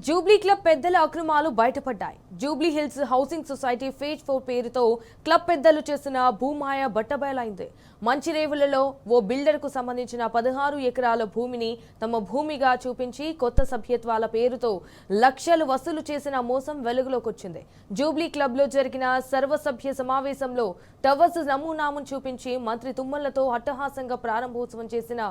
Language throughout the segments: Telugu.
జూబ్లీ క్లబ్ పెద్దల అక్రమాలు బయటపడ్డాయి. Jubilee hills housing society phase 4 పేరుతో క్లబ్ పెద్దలు చేసిన భూమాయ బట్టబయలైంది. మంచిరేవులలో ఓ బిల్డర్ కు సంబంధించిన 16 ఎకరాల భూమిని తమ భూమిగా చూపించి కొత్త సభ్యత్వాల పేరుతో లక్షలు వసూలు చేసిన మోసం వెలుగులోకొచ్చింది. జూబ్లీ క్లబ్ లో జరిగిన సర్వసభ్య సమావేశంలో టవర్స్ నమూనాను చూపించి మంత్రి తుమ్మలతో అట్టహాసంగా ప్రారంభోత్సవం చేసిన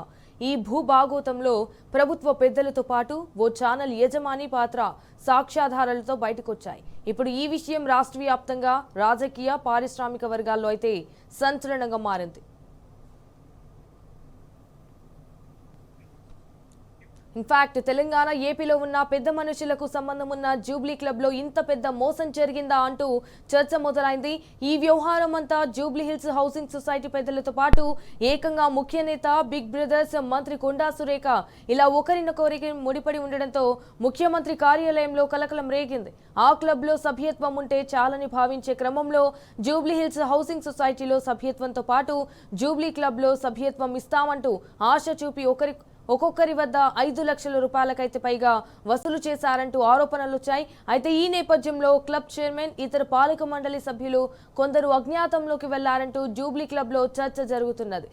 ఈ భూభాగోతంలో ప్రభుత్వ పెద్దలతో పాటు ఓ ఛానల్ యజమాని పాత్ర సాక్ష్యాధారాలతో బయటకొచ్చాయి. ఇప్పుడు ఈ విషయం రాష్ట్ర వ్యాప్తంగా రాజకీయ పారిశ్రామిక వర్గాల్లో అయితే సంచలనంగా మారింది. ఇన్ఫాక్ట్ తెలంగాణ ఏపీలో ఉన్న పెద్ద మనుషులకు సంబంధం ఉన్న జూబ్లీ క్లబ్ లో ఇంత పెద్ద మోసం జరిగిందా అంటూ చర్చ మొదలైంది. ఈ వ్యవహారం అంతా జూబ్లీ హిల్స్ హౌసింగ్ సొసైటీ పెద్దలతో పాటు ఏకంగా ముఖ్య నేత బిగ్ బ్రదర్స్ మంత్రి కొండా సురేఖ ఇలా ఒకరినొకరికి ముడిపడి ఉండడంతో ముఖ్యమంత్రి కార్యాలయంలో కలకలం రేగింది. ఆ క్లబ్ లో సభ్యత్వం ఉంటే చాలని భావించే క్రమంలో జూబ్లీ హిల్స్ హౌసింగ్ సొసైటీలో సభ్యత్వంతో పాటు జూబ్లీ క్లబ్ లో సభ్యత్వం ఇస్తామంటూ ఆశ చూపి ఒక్కొక్కరి వద్ద 5 లక్షల రూపాయలకైతే పైగా వసూలు చేశారంటూ ఆరోపణలు వచ్చాయి. అయితే ఈ నేపథ్యంలో క్లబ్ చైర్మన్ ఇతర పాలక మండలి సభ్యులు కొందరు అజ్ఞాతంలోకి వెళ్లారంటూ జూబ్లీ క్లబ్ లో చర్చ జరుగుతున్నది.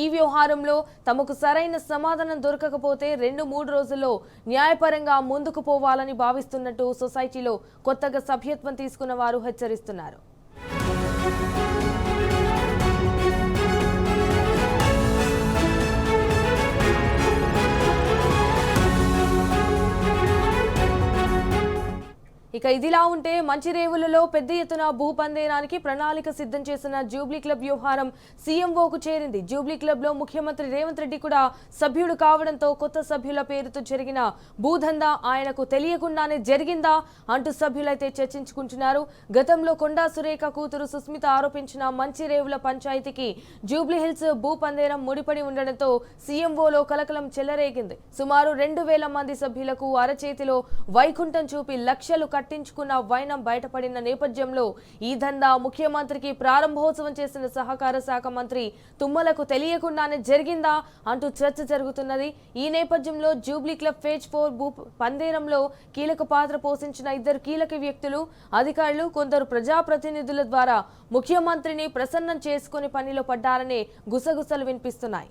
ఈ వ్యవహారంలో తమకు సరైన సమాధానం దొరకకపోతే 2-3 రోజుల్లో న్యాయపరంగా ముందుకు పోవాలని భావిస్తున్నట్టు సొసైటీలో కొత్తగా సభ్యత్వం తీసుకున్న వారు హెచ్చరిస్తున్నారు. ఇక ఇదిలా ఉంటే మంచిరేవులలో పెద్ద ఎత్తున భూపందేరానికి ప్రణాళిక సిద్ధం చేసిన జూబ్లీ క్లబ్ వ్యవహారం సీఎంఓకు చేరింది. జూబ్లీ క్లబ్ లో ముఖ్యమంత్రి రేవంత్ రెడ్డి కూడా సభ్యుడు కావడంతో కొత్త సభ్యుల పేరుతో జరిగిన భూదందా ఆయనకు తెలియకుండానే జరిగిందా అంటూ సభ్యులైతే చర్చించుకుంటున్నారు. గతంలో కొండా సురేఖ కూతురు సుస్మిత ఆరోపించిన మంచిరేవుల పంచాయతీకి జూబ్లీ హిల్స్ భూపందేరం ముడిపడి ఉండడంతో సీఎంఓలో కలకలం చెలరేగింది. సుమారు 2000 మంది సభ్యులకు అరచేతిలో వైకుంఠం చూపి లక్షలు కట్టించుకున్న వైనం బయటపడిన నేపథ్యంలో ఈ దందా ముఖ్యమంత్రికి ప్రారంభోత్సవం చేసిన సహకార శాఖ మంత్రి తుమ్మలకు తెలియకుండానే జరిగిందా అంటూ చర్చ జరుగుతున్నది. ఈ నేపథ్యంలో జూబ్లీ క్లబ్ ఫేజ్ 4 భూ పందేరంలో కీలక పాత్ర పోషించిన 2 కీలక వ్యక్తులు, అధికారులు, కొందరు ప్రజాప్రతినిధుల ద్వారా ముఖ్యమంత్రిని ప్రసన్నం చేసుకుని పనిలో పడ్డారనే గుసగుసలు వినిపిస్తున్నాయి.